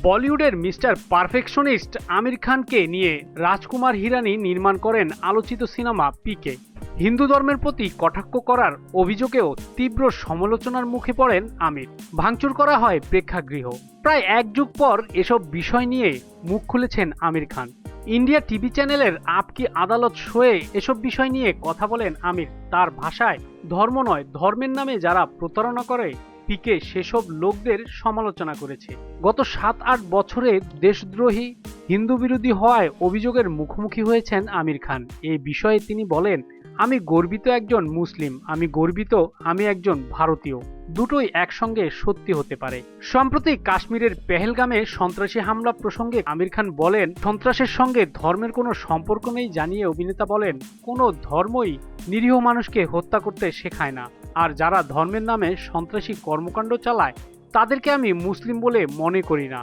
বলিউডের mister perfectionist আমির খানকে নিয়ে রাজকুমার হিরানি নির্মাণ করেন আলোচিত সিনেমা পিকে। হিন্দু ধর্মের প্রতি কটাক্ষ করার অভিযোগেও তীব্র সমালোচনার মুখে পড়েন আমির। ভাঙচুর করা হয় প্রেক্ষাগৃহ। প্রায় এক যুগ পর এসব বিষয় নিয়ে মুখ খুলেছেন আমির খান। ইন্ডিয়া টিভি চ্যানেলের আপকি আদালত শোয়ে এসব বিষয় নিয়ে কথা বলেন আমির। তার ভাষায়, ধর্ম নয়, ধর্মের নামে যারা প্রতারণা করে পিকে সেসব লোকদের সমালোচনা করেছে। গত 7-8 বছরে দেশদ্রোহী, হিন্দু বিরোধী হওয়ায় অভিযোগের মুখোমুখি হয়েছেন আমির খান। এই বিষয়ে তিনি বলেন, আমি গর্বিত একজন মুসলিম, আমি গর্বিত আমি একজন ভারতীয়। দুটোই একসঙ্গে সত্যি হতে পারে। সম্প্রতি কাশ্মীরের পেহেলগামে সন্ত্রাসী হামলা প্রসঙ্গে আমির খান বলেন, সন্ত্রাসের সঙ্গে ধর্মের কোনো সম্পর্ক নেই জানিয়ে অভিনেতা বলেন, কোনো ধর্মই নিরীহ মানুষকে হত্যা করতে শেখায় না। আর যারা ধর্মের নামে সন্ত্রাসী কর্মকাণ্ড চালায় তাদেরকে আমি মুসলিম বলে মনে করি না।